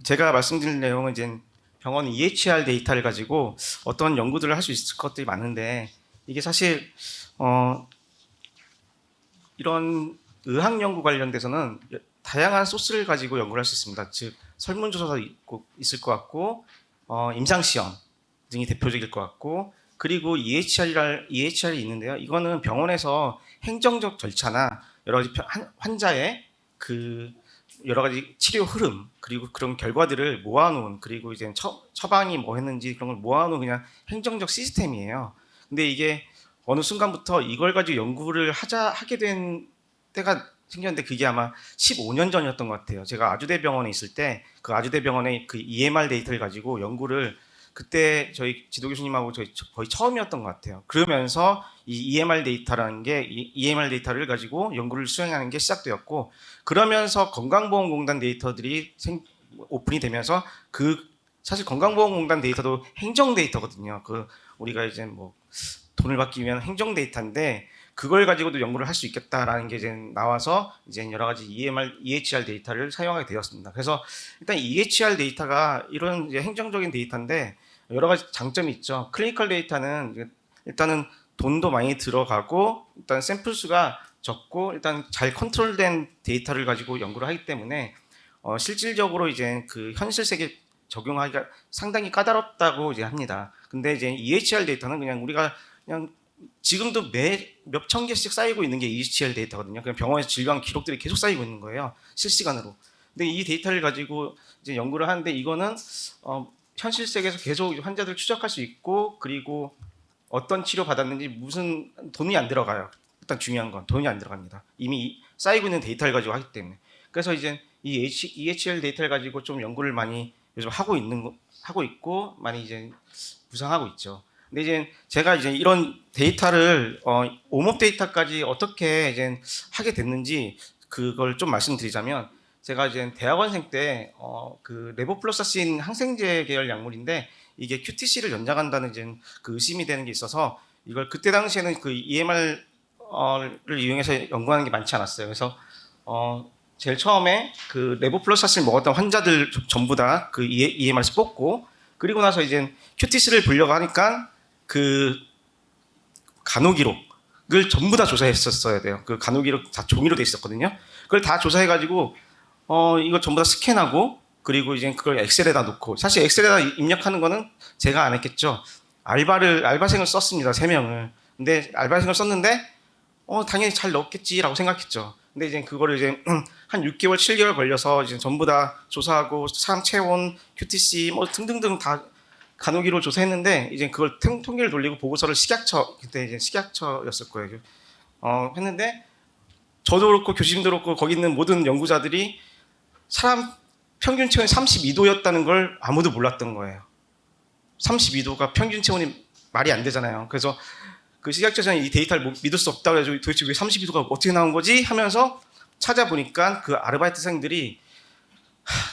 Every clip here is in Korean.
제가 말씀드릴 내용은 이제 병원 EHR 데이터를 가지고 어떤 연구들을 할 수 있을 것들이 많은데 이게 사실 어, 이런 의학 연구 관련돼서는 다양한 소스를 가지고 연구를 할 수 있습니다. 즉 설문조사도 있을 것 같고 임상시험 등이 대표적일 것 같고 그리고 EHR이 있는데요. 이거는 병원에서 행정적 절차나 여러 가지 환자의 그 여러 가지 치료 흐름 그리고 그런 결과들을 모아놓은 그리고 이제 처방이 뭐 했는지 그런 걸 모아놓은 그냥 행정적 시스템이에요. 근데 이게 어느 순간부터 이걸 가지고 연구를 하게 된 때가 생겼는데 그게 아마 15년 전이었던 것 같아요. 제가 아주대병원에 있을 때 그 아주대병원의 그 EMR 데이터를 가지고 연구를 그때 저희 지도 교수님하고 저희 거의 처음이었던 것 같아요. 그러면서 이 EMR 데이터라는 게 EMR 데이터를 가지고 연구를 수행하는 게 시작되었고 그러면서 건강보험공단 데이터들이 오픈이 되면서 그 사실 건강보험공단 데이터도 행정 데이터거든요. 그 우리가 이제 뭐 돈을 받기 위한 행정 데이터인데 그걸 가지고도 연구를 할 수 있겠다라는 게 이제 나와서 이제 여러 가지 EHR 데이터를 사용하게 되었습니다. 그래서 일단 EHR 데이터가 이런 이제 행정적인 데이터인데 여러 가지 장점이 있죠. 클리니컬 데이터는 일단은 돈도 많이 들어가고 일단 샘플 수가 적고 일단 잘 컨트롤된 데이터를 가지고 연구를 하기 때문에 실질적으로 이제 그 현실 세계 적용하기가 상당히 까다롭다고 이제 합니다. 근데 이제 EHR 데이터는 그냥 우리가 그냥 지금도 매 몇천 개씩 쌓이고 있는 게 EHR 데이터거든요. 그냥 병원에서 질병 기록들이 계속 쌓이고 있는 거예요. 실시간으로. 근데 이 데이터를 가지고 이제 연구를 하는데 이거는 현실 세계에서 계속 환자들 추적할 수 있고 그리고 어떤 치료 받았는지 무슨 돈이 안 들어가요. 일단 중요한 건 돈이 안 들어갑니다. 이미 쌓이고 있는 데이터를 가지고 하기 때문에. 그래서 이제 이 EHR 데이터를 가지고 좀 연구를 많이 요즘 하고 있고 많이 이제 구상하고 있죠. 근데 이제 제가 이제 이런 데이터를 옴업 데이터까지 어떻게 이제 하게 됐는지 그걸 좀 말씀드리자면 제가 이제 대학원생 때 그 레보플로사신 항생제 계열 약물인데 이게 QTC를 연장한다는 이제 그 의심이 되는 게 있어서 이걸 그때 당시에는 그 EMR을 이용해서 연구하는 게 많지 않았어요. 그래서 제일 처음에 그 레보플로사신 먹었던 환자들 전부 다 그 EMR에서 뽑고 그리고 나서 이제 QTC를 보려고 하니까 그 간호 기록을 전부 다 조사했었어야 돼요. 그 간호 기록 다 종이로 돼 있었거든요. 그걸 다 조사해가지고 이거 전부 다 스캔하고 그리고 이제 그걸 엑셀에다 놓고 사실 엑셀에다 입력하는 거는 제가 안 했겠죠. 알바생을 썼습니다. 3명을. 근데 알바생을 썼는데 당연히 잘 넣었겠지라고 생각했죠. 근데 이제 그거를 이제 한 6개월, 7개월 걸려서 이제 전부 다 조사하고 사람 체온, QTC 뭐 등등등 다 간호기로 조사했는데 이제 그걸 통계를 돌리고 보고서를 그때 이제 식약처였을 거예요. 했는데 저도 그렇고 교수님도 그렇고 거기 있는 모든 연구자들이 사람 평균 체온이 32도였다는 걸 아무도 몰랐던 거예요. 32도가 평균 체온이 말이 안 되잖아요. 그래서 그 식약처에서는 이 데이터를 믿을 수 없다고 해서 도대체 왜 32도가 어떻게 나온 거지 하면서 찾아보니까 그 아르바이트생들이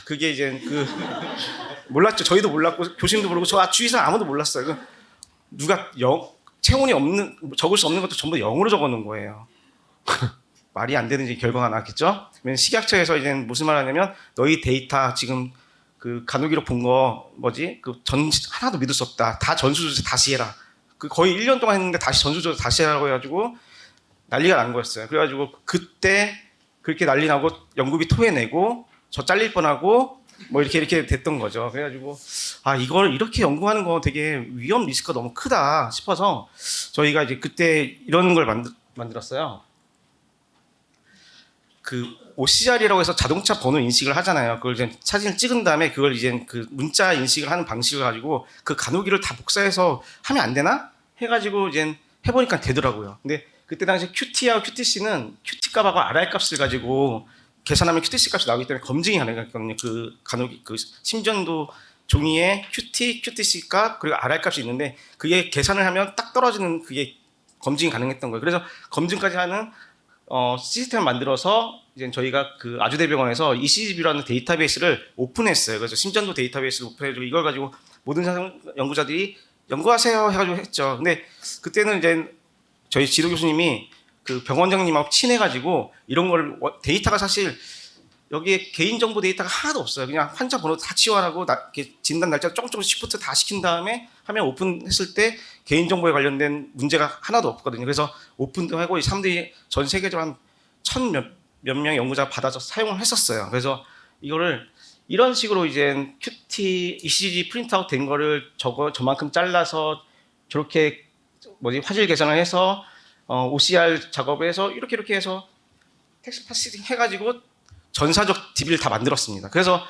그게 이제 그 몰랐죠. 저희도 몰랐고 교수님도 모르고 저 주위에서 아무도 몰랐어요. 누가 체온이 없는 적을 수 없는 것도 전부 0으로 적어놓은 거예요. 말이 안 되는 결과가 나왔겠죠. 식약처에서 이제 무슨 말 하냐면 너희 데이터 지금 그 간호기록 본 거 뭐지 그 하나도 믿을 수 없다. 다 전수조사 다시 해라. 그 거의 1년 동안 했는데 다시 전수조사 다시 하라고 해가지고 난리가 난 거였어요. 그래가지고 그때 그렇게 난리 나고 연구비 토해내고 저 잘릴 뻔하고 뭐 이렇게 됐던 거죠. 그래가지고 이걸 이렇게 연구하는 거 되게 위험 리스크가 너무 크다 싶어서 저희가 이제 그때 이런 걸 만들었어요. 그 OCR이라고 해서 자동차 번호 인식을 하잖아요. 그걸 이제 사진을 찍은 다음에 그걸 이제 그 문자 인식을 하는 방식을 가지고 그 간호기를 다 복사해서 하면 안 되나? 해가지고 이제 해보니까 되더라고요. 근데 그때 당시 QT하고 QTC는 QT 값하고 RR 값을 가지고 계산하면 QTC 값이 나오기 때문에 검증이 가능했거든요. 그 간호기 그 심전도 종이에 QTC 값 그리고 RR 값이 있는데 그게 계산을 하면 딱 떨어지는 그게 검증이 가능했던 거예요. 그래서 검증까지 하는 시스템을 만들어서 이제 저희가 그 아주대병원에서 ECGV라는 데이터베이스를 오픈했어요. 그래서 심전도 데이터베이스를 오픈해가지고 이걸 가지고 모든 연구자들이 연구하세요 해가지고 했죠. 근데 그때는 이제 저희 지도 교수님이 그 병원장님하고 친해가지고 이런 걸 데이터가 사실 여기에 개인정보 데이터가 하나도 없어요. 그냥 환자 번호 다 치환하고 진단 날짜 조금 시프트 다 시킨 다음에 화면 오픈했을 때 개인정보에 관련된 문제가 하나도 없거든요. 그래서 오픈도 하고 이 사람들이 전 세계적으로 한 몇 명의 연구자가 받아서 사용을 했었어요. 그래서 이거를 이런 식으로 이제 QT, ECG 프린트아웃 된 거를 저만큼 잘라서 저렇게 화질 개선을 해서 OCR 작업을 해서 이렇게 해서 텍스트 파시팅 해가지고 전사적 DB를 다 만들었습니다. 그래서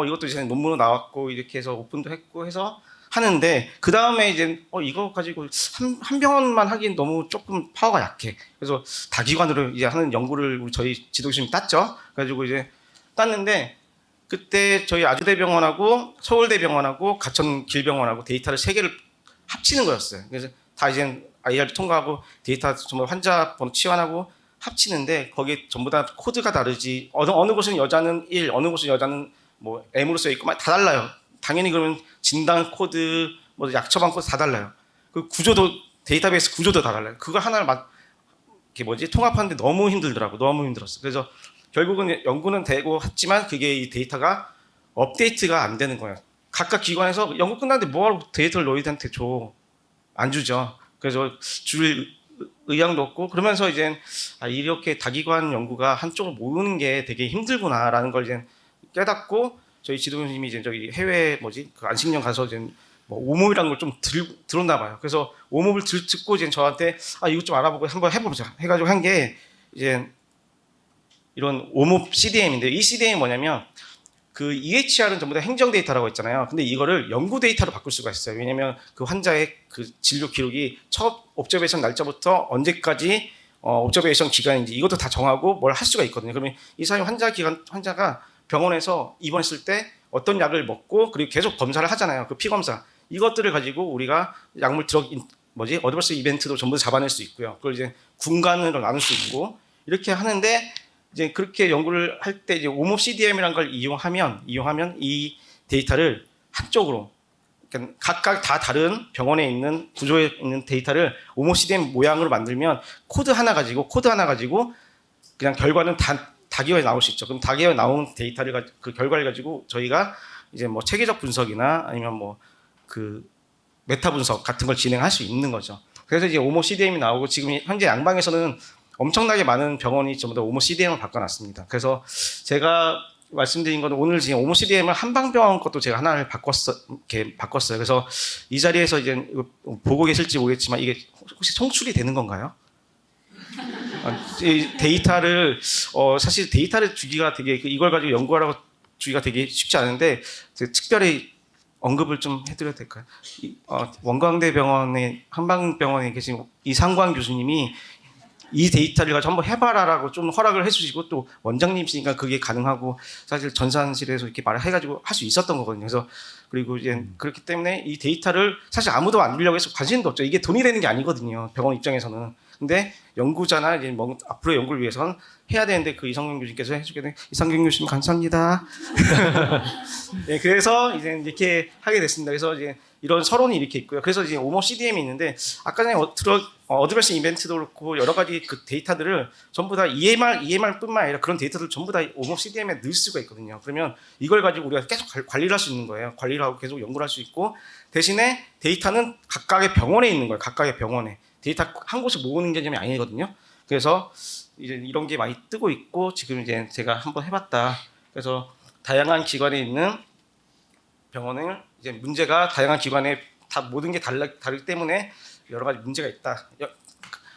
이것도 이제 논문으로 나왔고 이렇게 해서 오픈도 했고 해서 하는데 그 다음에 이제 이거 가지고 한 병원만 하기엔 너무 조금 파워가 약해. 그래서 다기관으로 이제 하는 연구를 저희 지도교수님이 땄죠. 그래가지고 이제 땄는데 그때 저희 아주대병원하고 서울대병원하고 가천길병원하고 데이터를 3개를 합치는 거였어요. 그래서 다 이제 IRB 통과하고 데이터 전부 환자 번호 치환하고 합치는데 거기에 전부 다 코드가 다르지. 어느 곳은 여자는 1, 어느 곳은 여자는 뭐 M으로 써 있고 막 다 달라요. 당연히 그러면 진단 코드, 뭐 약 처방 코드 다 달라요. 그 구조도 데이터베이스 구조도 다 달라요. 그걸 하나를 통합하는데 너무 힘들더라고. 너무 힘들었어. 그래서 결국은 연구는 되고 했지만 그게 이 데이터가 업데이트가 안 되는 거예요. 각각 기관에서 연구 끝났는데 뭐하러 데이터를 너희들한테 줘? 안 주죠. 그래서 줄 의향도 없고 그러면서 이제 이렇게 다기관 연구가 한쪽으로 모으는 게 되게 힘들구나라는 걸 이제 깨닫고 저희 지도교수님이 이제 저기 해외 그 안식년 가서 이제 뭐 오몹이라는 걸 좀 들었나 봐요. 그래서 오몹을 듣고 이제 저한테 이것 좀 알아보고 한번 해보자 해가지고 한 게 이제 이런 오몹 CDM인데 이 CDM이 뭐냐면 그 EHR은 전부 다 행정 데이터라고 했잖아요. 근데 이거를 연구 데이터로 바꿀 수가 있어요. 왜냐면 그 환자의 그 진료 기록이 첫 옵저베이션 날짜부터 언제까지 옵저베이션 기간인지 이것도 다 정하고 뭘 할 수가 있거든요. 그러면 이 사람이 환자가 병원에서 입원했을 때 어떤 약을 먹고 그리고 계속 검사를 하잖아요. 그 피검사. 이것들을 가지고 우리가 약물 어드버스 이벤트도 전부 잡아낼 수 있고요. 그걸 이제 군간으로 나눌 수 있고 이렇게 하는데 이제 그렇게 연구를 할 때 이제 오몹 CDM이라는 걸 이용하면 이 데이터를 한쪽으로 그러니까 각각 다 다른 병원에 있는 구조에 있는 데이터를 오몹 CDM 모양으로 만들면 코드 하나 가지고 그냥 결과는 다기화에 나올 수 있죠. 그럼 다기화에 나온 데이터를 그 결과를 가지고 저희가 이제 뭐 체계적 분석이나 아니면 뭐 그 메타 분석 같은 걸 진행할 수 있는 거죠. 그래서 이제 오몹 CDM이 나오고 지금 현재 양방에서는 엄청나게 많은 병원이 전부 다 오몹 CDM을 바꿔놨습니다. 그래서 제가 말씀드린 건 오늘 지금 오몹 CDM을 한방병원 것도 제가 하나를 바꿨어요. 그래서 이 자리에서 이제 보고 계실지 모르겠지만 이게 혹시 송출이 되는 건가요? 이 데이터를 사실 데이터를 주기가 되게 이걸 가지고 연구하라고 주기가 되게 쉽지 않은데 특별히 언급을 좀 해드려도 될까요? 원광대병원의 한방병원에 계신 이상광 교수님이 이 데이터를 가지고 한번 해봐라라고 좀 허락을 해주시고 또 원장님이시니까 그게 가능하고 사실 전산실에서 이렇게 말을 해가지고 할 수 있었던 거거든요. 그래서 그리고 이제 그렇기 때문에 이 데이터를 사실 아무도 안 주려고 해서 관심도 없죠. 이게 돈이 되는 게 아니거든요. 병원 입장에서는. 근데 연구자나 이제 앞으로 연구를 위해서는 해야 되는데 그 이성경 교수님께서 해주게 된 이성경 교수님 감사합니다. 네, 그래서 이제 이렇게 하게 됐습니다. 그래서 이제 이런 서론이 이렇게 있고요. 그래서 이제 오몹 CDM이 있는데 아까 전에 어드버스 이벤트도 그렇고 여러 가지 그 데이터들을 전부 다 EMR뿐만 아니라 그런 데이터들 전부 다 오몹 CDM에 넣을 수가 있거든요. 그러면 이걸 가지고 우리가 계속 관리를 할 수 있는 거예요. 관리를 하고 계속 연구를 할 수 있고 대신에 데이터는 각각의 병원에 있는 거예요. 각각의 병원에. 데이터 한 곳에 모으는 개념이 아니거든요. 그래서 이제 이런 게 많이 뜨고 있고 지금 이제 제가 한번 해봤다. 그래서 다양한 기관에 있는 병원을 이제 문제가 다양한 기관에 다 모든 게 다르기 때문에 여러 가지 문제가 있다.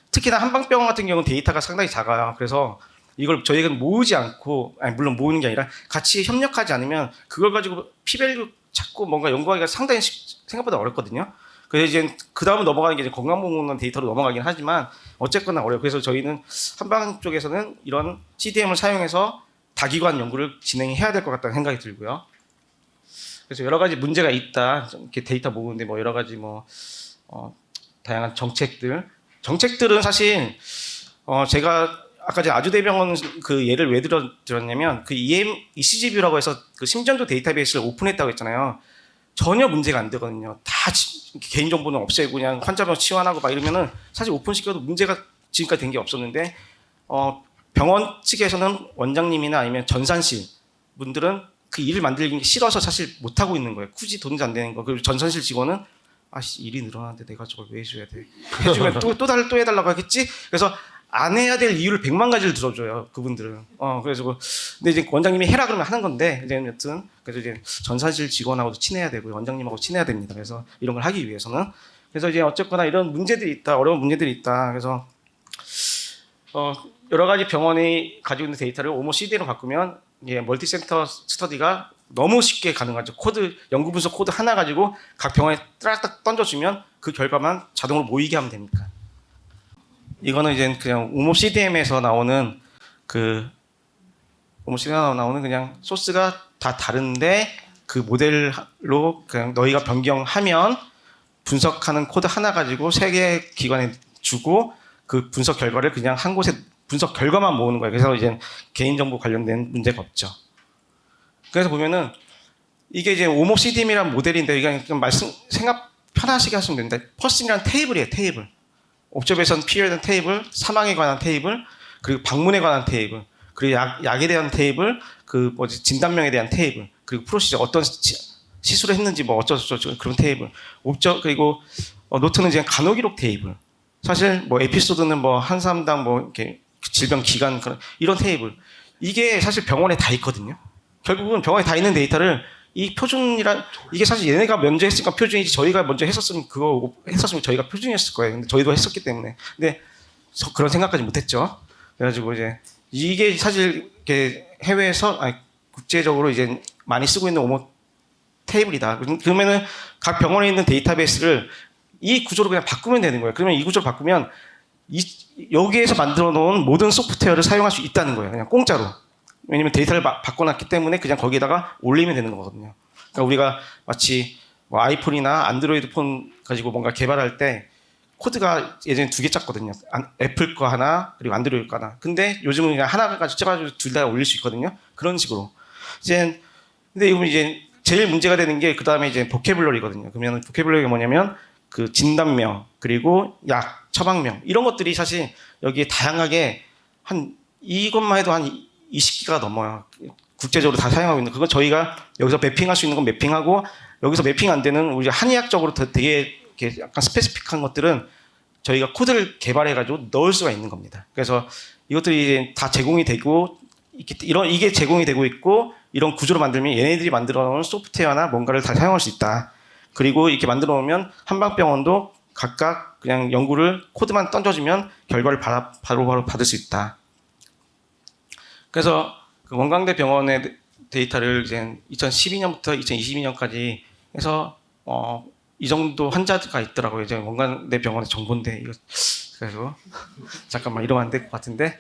특히나 한방병원 같은 경우는 데이터가 상당히 작아요. 그래서 이걸 저희가 모으지 않고 물론 모으는 게 아니라 같이 협력하지 않으면 그걸 가지고 피밸류 찾고 뭔가 연구하기가 상당히 생각보다 어렵거든요. 그래서 이제 그 다음 넘어가는 게 이제 건강보험원 데이터로 넘어가긴 하지만 어쨌거나 어려워요. 그래서 저희는 한방 쪽에서는 이런 CDM을 사용해서 다기관 연구를 진행해야 될 것 같다는 생각이 들고요. 그래서 여러 가지 문제가 있다. 이렇게 데이터 모으는데 뭐 여러 가지 다양한 정책들은 사실 제가 아까 전에 아주대병원 그 예를 왜 들었냐면 그 ECG뷰라고 해서 그 심전도 데이터베이스를 오픈했다고 했잖아요. 전혀 문제가 안 되거든요. 다 개인정보는 없애고 그냥 환자병 치환하고 막 이러면은 사실 오픈시켜도 문제가 지금까지 된 게 없었는데 병원 측에서는 원장님이나 아니면 전산실 분들은 그 일을 만들기 싫어서 사실 못 하고 있는 거예요. 굳이 돈도 안 되는 거. 그리고 전산실 직원은 아씨 일이 늘어나는데 내가 저걸 왜 해줘야 돼? 해주면 또 해달라고 하겠지. 그래서 안 해야 될 이유를 100만 가지를 들어줘요. 그분들은. 그래서 근데 이제 원장님이 해라 그러면 하는 건데 이제 여튼 그래서 이제 전산실 직원하고도 친해야 되고 원장님하고 친해야 됩니다. 그래서 이런 걸 하기 위해서는 그래서 이제 어쨌거나 이런 문제들이 있다, 어려운 문제들이 있다. 그래서 여러 가지 병원이 가지고 있는 데이터를 오모 CD로 바꾸면 이게 멀티센터 스터디가 너무 쉽게 가능하죠. 코드 연구 분석 코드 하나 가지고 각 병원에 따닥 던져주면 그 결과만 자동으로 모이게 하면 됩니까? 이거는 이제 그냥 오모 CDM에서 나오는 오모 CDM에서 나오는 그냥 소스가 다 다른데 그 모델로 그냥 너희가 변경하면 분석하는 코드 하나 가지고 3개 기관에 주고 그 분석 결과를 그냥 한 곳에 분석 결과만 모으는 거예요. 그래서 이제 개인정보 관련된 문제가 없죠. 그래서 보면은 이게 이제 오모 CDM이라는 모델인데 이게 생각 편하시게 하시면 됩니다. 퍼슨이라는 테이블이에요. 테이블. 옵저베이션 피리어드 테이블, 사망에 관한 테이블, 그리고 방문에 관한 테이블, 그리고 약에 대한 테이블, 진단명에 대한 테이블, 그리고 프로시저 어떤 시술을 했는지 뭐 어쩌고저쩌고 그런 테이블. 그리고 노트는 이제 간호기록 테이블. 사실 뭐 에피소드는 뭐 한 사람당 뭐 이렇게 질병 기간 이런 테이블. 이게 사실 병원에 다 있거든요. 결국은 병원에 다 있는 데이터를 이 표준이란 이게 사실 얘네가 먼저 했으니까 표준이지 저희가 먼저 했었으면 저희가 표준이었을 거예요. 근데 저희도 했었기 때문에. 근데 그런 생각까지 못했죠. 그래가지고 이제 이게 사실 이렇게 해외에서 국제적으로 이제 많이 쓰고 있는 오모 테이블이다. 그러면은 각 병원에 있는 데이터베이스를 이 구조로 그냥 바꾸면 되는 거예요. 그러면 이 구조로 바꾸면 여기에서 만들어 놓은 모든 소프트웨어를 사용할 수 있다는 거예요. 그냥 공짜로. 왜냐면 데이터를 바꿔놨기 때문에 그냥 거기에다가 올리면 되는 거거든요. 그러니까 우리가 마치 뭐 아이폰이나 안드로이드 폰 가지고 뭔가 개발할 때 코드가 예전에 2개 짰거든요. 애플 거 하나 그리고 안드로이드 거 하나. 근데 요즘은 그냥 하나 가지고 짜가지고 둘 다 올릴 수 있거든요. 그런 식으로. 근데 이거 이제 제일 문제가 되는 게 그 다음에 이제 보캐블러리거든요. 그러면 보캐블러리가 뭐냐면 그 진단명 그리고 약 처방명 이런 것들이 사실 여기에 다양하게 이것만 해도 한 20기가 넘어요. 국제적으로 다 사용하고 있는. 그건 저희가 여기서 매핑할 수 있는 건 매핑하고 여기서 매핑 안 되는 우리 한의학적으로 되게 약간 스페시픽한 것들은 저희가 코드를 개발해가지고 넣을 수가 있는 겁니다. 그래서 이것들이 다 제공이 되고 이게 제공이 되고 있고 이런 구조로 만들면 얘네들이 만들어 놓은 소프트웨어나 뭔가를 다 사용할 수 있다. 그리고 이렇게 만들어 놓으면 한방병원도 각각 그냥 연구를 코드만 던져주면 결과를 바로 받을 수 있다. 그래서 그 원광대 병원의 데이터를 이제 2012년부터 2022년까지 해서 이 정도 환자가 있더라고요. 이제 원광대 병원의 정보인데 이거 그래서 잠깐만 이러면 안 될 것 같은데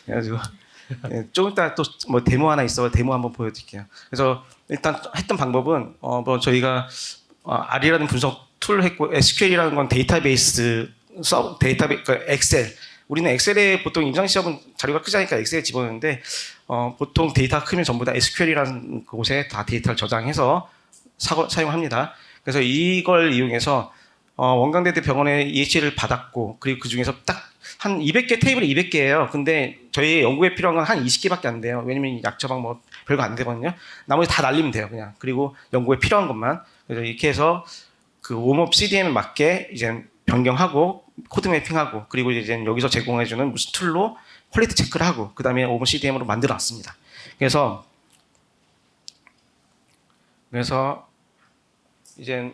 그래가지고 좀 이따 또 뭐 데모 하나 있어 데모 한번 보여드릴게요. 그래서 일단 했던 방법은 뭐 저희가 R이라는 분석 툴을 했고 SQL이라는 건 데이터베이스 그러니까 엑셀. 우리는 엑셀에 보통 임상시험은 자료가 크자니까 엑셀에 집어넣는데 보통 데이터가 크면 전부 다 SQL이라는 곳에 다 데이터를 저장해서 사용합니다. 그래서 이걸 이용해서 원광대대 병원의 EH를 받았고 그리고 그 중에서 딱 한 200개 테이블이 200개예요. 근데 저희 연구에 필요한 건 한 20개밖에 안 돼요. 왜냐면 약 처방 뭐 별거 안 되거든요. 나머지 다 날리면 돼요. 그냥. 그리고 연구에 필요한 것만. 그래서 이렇게 해서 그 웜업 CDM에 맞게 이제 변경하고 코드 매핑하고 그리고 이제 여기서 제공해주는 무슨 툴로 퀄리티 체크를 하고 그 다음에 오븐 CDM으로 만들어놨습니다. 그래서 이제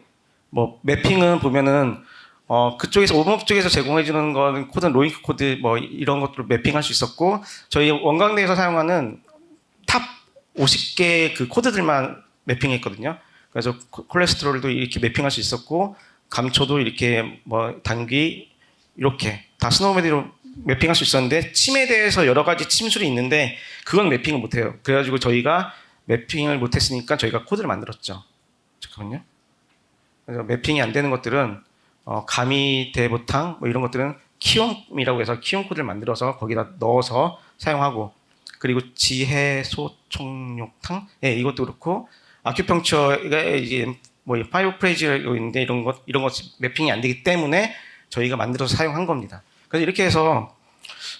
뭐 매핑은 보면은 그쪽에서 오븐업 쪽에서 제공해주는 거는 코드는 로잉크 코드 뭐 이런 것들로 매핑할 수 있었고 저희 원광대에서 사용하는 탑 50개 그 코드들만 매핑했거든요. 그래서 콜레스테롤도 이렇게 매핑할 수 있었고 감초도 이렇게 뭐 단기 이렇게 다 스노우메디로 매핑할 수 있었는데 침에 대해서 여러 가지 침술이 있는데 그건 매핑을 못해요. 그래가지고 저희가 매핑을 못했으니까 저희가 코드를 만들었죠. 잠깐만요. 그래서 매핑이 안 되는 것들은 가미 대보탕 뭐 이런 것들은 키움이라고 해서 키움 코드를 만들어서 거기다 넣어서 사용하고 그리고 지해소총욕탕 이것도 그렇고 아큐펑처가 이제 뭐 파이오프레이즈가 있는데 이런 것 매핑이 안 되기 때문에 저희가 만들어서 사용한 겁니다. 그래서 이렇게 해서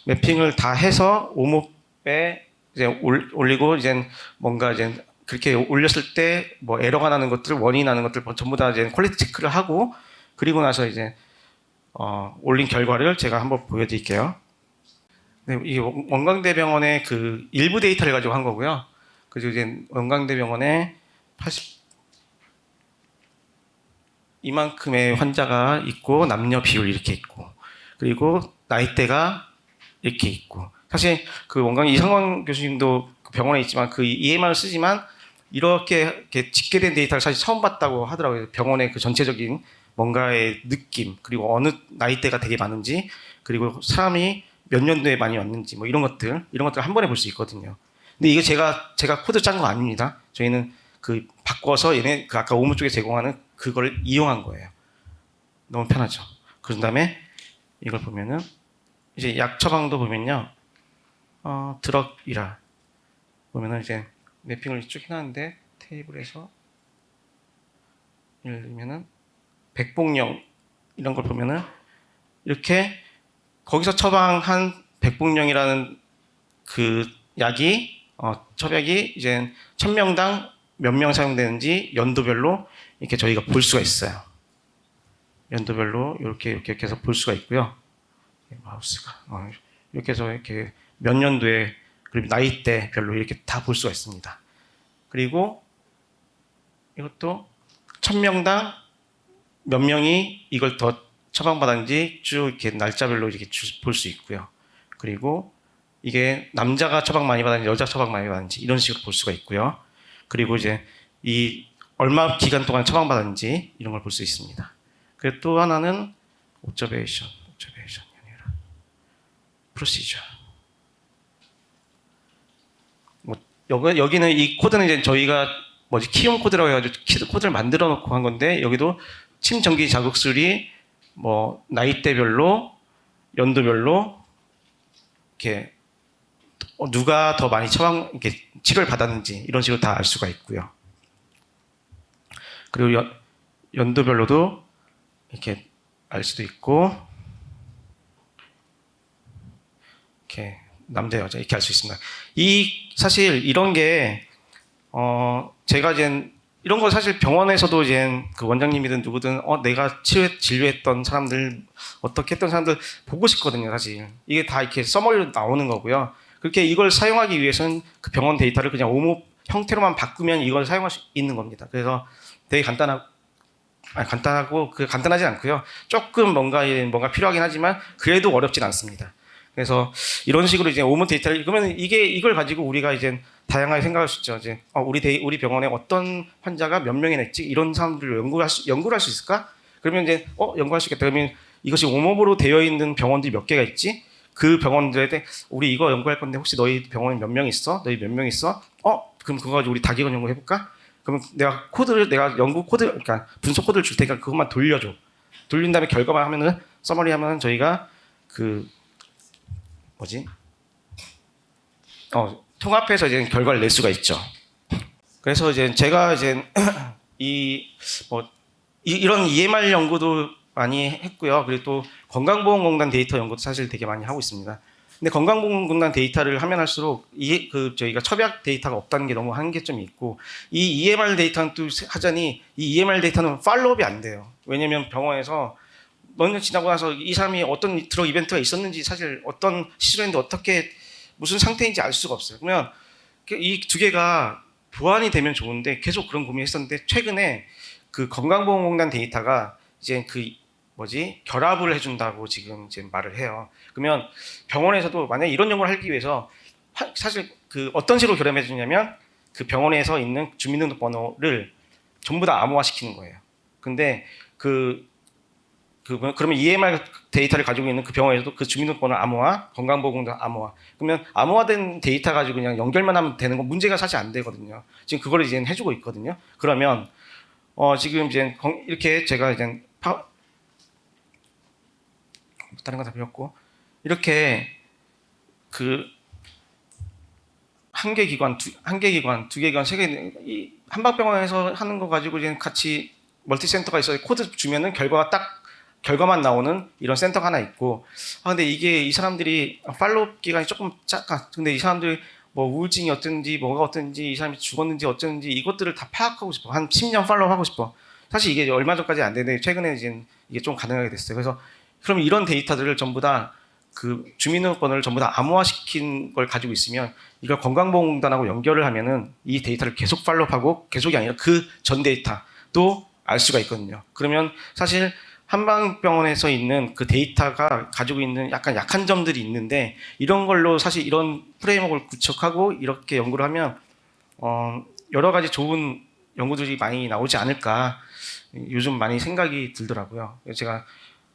매핑을 다 해서 오목에 이제 올리고 이제 뭔가 이제 그렇게 올렸을 때 뭐 에러가 나는 것들, 원인이 나는 것들 전부 다 이제 퀄리티 체크를 하고 그리고 나서 이제 올린 결과를 제가 한번 보여드릴게요. 네, 이 원광대병원의 그 일부 데이터를 가지고 한 거고요. 그리고 이제 원광대병원에 80 이만큼의 환자가 있고 남녀 비율 이렇게 있고 그리고 나이대가 이렇게 있고 사실 그 원광 이상광 교수님도 병원에 있지만 그 EMR을 쓰지만 이렇게 집계된 데이터를 사실 처음 봤다고 하더라고요. 병원의 그 전체적인 뭔가의 느낌 그리고 어느 나이대가 되게 많은지 그리고 사람이 몇 년도에 많이 왔는지 뭐 이런 것들 한 번에 볼 수 있거든요. 근데 이게 제가 코드 짠 거 아닙니다. 저희는 그 바꿔서 얘네 그 아까 오무 쪽에 제공하는 그걸 이용한 거예요. 너무 편하죠. 그런 다음에 이걸 보면은 이제 약 처방도 보면요. 드럭이라 보면은 이제 매핑을 쭉 해놨는데 테이블에서 예를 들면은 백복령 이런 걸 보면은 이렇게 거기서 처방한 백복령이라는 그 약이 처약이 이제 1000명당 몇 명 사용되는지 연도별로 이렇게 저희가 볼 수가 있어요. 연도별로 이렇게 해서 볼 수가 있고요. 마우스가 이렇게 해서 이렇게 몇 년도에 그리고 나이대별로 이렇게 다 볼 수가 있습니다. 그리고 이것도 1000명당 몇 명이 이걸 더 처방받았는지 쭉 이렇게 날짜별로 이렇게 볼 수 있고요. 그리고 이게 남자가 처방 많이 받았는지 여자 처방 많이 받았는지 이런 식으로 볼 수가 있고요. 그리고 이제 이 얼마 기간 동안 처방받았는지 이런 걸 볼 수 있습니다. 그리고 또 하나는 옵저베이션이 아니라 프로시저. 뭐 여기는 이 코드는 이제 저희가 키움 코드라고 해가지고 코드를 만들어 놓고 한 건데 여기도 침 전기 자극술이 뭐 나이대별로 연도별로 이렇게 누가 더 많이 이렇게 치료를 받았는지 이런 식으로 다 알 수가 있고요. 그리고 연도별로도 이렇게 알 수도 있고 이렇게 남자 여자 이렇게 알 수 있습니다. 사실 이런 게 제가 이제 이런 거 사실 병원에서도 이제 그 원장님이든 누구든 내가 진료했던 사람들 어떻게 했던 사람들 보고 싶거든요. 사실 이게 다 이렇게 서머리로 나오는 거고요. 그렇게 이걸 사용하기 위해서는 그 병원 데이터를 그냥 오목 형태로만 바꾸면 이걸 사용할 수 있는 겁니다. 그래서 되게 간단하고 간단하지 않고요. 조금 뭔가 필요하긴 하지만 그래도 어렵진 않습니다. 그래서 이런 식으로 이제 오목 데이터를 그러면 이걸 가지고 우리가 이제 다양하게 생각할 수 있죠. 이제 우리 병원에 어떤 환자가 몇 명이나 있지 이런 사람들을 연구를 할 수 있을까? 그러면 이제 연구할 수 있겠다. 그러면 이것이 오목으로 되어 있는 병원들이 몇 개가 있지? 그 병원들한테 우리 이거 연구할 건데 혹시 너희 병원에 몇 명 있어? 너희 몇 명 있어? 그럼 그거 가지고 우리 다기관 연구 해볼까? 그러면 내가 연구 코드, 그러니까 분석 코드를 줄 테니까 그것만 돌려줘. 돌린 다음에 결과만 하면은 서머리 하면은 저희가 통합해서 이제 결과를 낼 수가 있죠. 그래서 이제 제가 이제 이런 EMR 연구도 많이 했고요. 그리고 또 건강보험공단 데이터 연구도 사실 되게 많이 하고 있습니다. 근데 건강보험공단 데이터를 하면 할수록 저희가 첩약 데이터가 없다는 게 너무 한계점이 있고 이 EMR 데이터는 또 하자니 이 EMR 데이터는 팔로우업이 안 돼요. 왜냐면 병원에서 몇 년 지나고 나서 이 사람이 어떤 드럭 이벤트가 있었는지 사실 어떤 시술했는데 어떻게 무슨 상태인지 알 수가 없어요. 그러면 이 두 개가 보완이 되면 좋은데 계속 그런 고민했었는데 최근에 그 건강보험공단 데이터가 이제 결합을 해준다고 지금 이제 말을 해요. 그러면 병원에서도 만약에 이런 연구를 하기 위해서 사실 어떤 식으로 결합해 주냐면 그 병원에서 있는 주민등록번호를 전부 다 암호화시키는 거예요. 근데 그러면 EMR 데이터를 가지고 있는 그 병원에서도 그 주민등록번호 암호화, 건강보험공단 암호화. 그러면 암호화된 데이터 가지고 그냥 연결만 하면 되는 건 문제가 사실 안 되거든요. 지금 그거를 이제 해주고 있거든요. 그러면 지금 이제 이렇게 제가 이제 다른 거 다 배웠고 이렇게 한 개 기관, 두 개 기관, 세 개 한방병원에서 하는 거 가지고 이제 같이 멀티센터가 있어요. 코드 주면은 결과만 나오는 이런 센터가 하나 있고 근데 이 사람들이 팔로우 기간이 조금 작아. 근데 이 사람들이 뭐 우울증이 어땠는지 뭐가 어땠는지 이 사람이 죽었는지 어쨌는지 이것들을 다 파악하고 싶어. 한 10년 팔로우하고 싶어. 사실 이게 얼마 전까지 안 되는데 최근에 이제 이게 좀 가능하게 됐어요. 그래서 그럼 이런 데이터들을 전부 다 그 주민등록번호를 전부 다 암호화시킨 걸 가지고 있으면 이걸 건강보험공단하고 연결을 하면은 이 데이터를 계속 팔로우하고 계속이 아니라 그 전 데이터도 알 수가 있거든요. 그러면 사실 한방병원에서 있는 그 데이터가 가지고 있는 약간 약한 점들이 있는데 이런 걸로 사실 이런 프레임워크를 구축하고 이렇게 연구를 하면 여러 가지 좋은 연구들이 많이 나오지 않을까 요즘 많이 생각이 들더라고요. 제가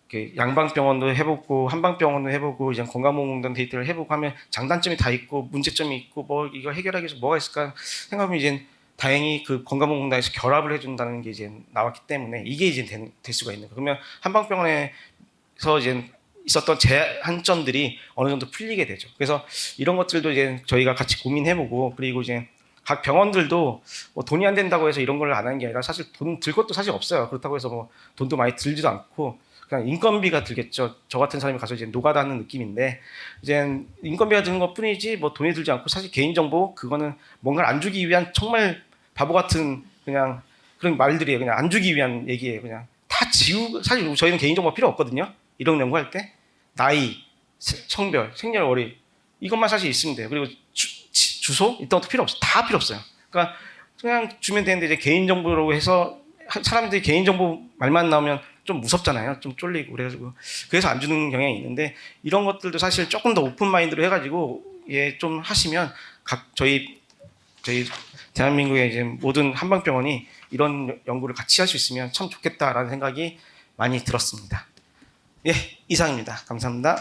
이렇게 양방병원도 해보고 한방병원도 해보고 이제 건강보험공단 데이터를 해보고 하면 장단점이 다 있고 문제점이 있고 뭐 이거 해결하기 위해서 뭐가 있을까 생각하면 이제 다행히 그 건강보험공단에서 결합을 해준다는 게 이제 나왔기 때문에 이게 이제 될 수가 있는 거예요. 그러면 한방병원에서 이제 있었던 제한점들이 어느 정도 풀리게 되죠. 그래서 이런 것들도 이제 저희가 같이 고민해보고 그리고 이제 각 병원들도 뭐 돈이 안 된다고 해서 이런 걸 안 하는 게 아니라 사실 돈 들 것도 사실 없어요. 그렇다고 해서 뭐 돈도 많이 들지도 않고 그냥 인건비가 들겠죠. 저 같은 사람이 가서 이제 노가다는 느낌인데 이제 인건비가 드는 것뿐이지 뭐 돈이 들지 않고 사실 개인정보 그거는 뭔가를 안 주기 위한 정말 바보 같은 그냥 그런 말들이에요. 그냥 안 주기 위한 얘기예요. 그냥 다 지우고 사실 저희는 개인정보 필요 없거든요. 이런 연구할 때 나이, 성별, 생년월일 이것만 사실 있으면 돼요. 그리고 주소 이런 것도 필요 없어. 다 필요 없어요. 그러니까 그냥 주면 되는데 이제 개인정보로 해서 사람들이 개인정보 말만 나오면 좀 무섭잖아요. 좀 쫄리고 그래가지고 그래서 안 주는 경향이 있는데 이런 것들도 사실 조금 더 오픈 마인드로 해가지고 예 좀 하시면 각 저희 대한민국의 이제 모든 한방병원이 이런 연구를 같이 할 수 있으면 참 좋겠다라는 생각이 많이 들었습니다. 예 이상입니다. 감사합니다.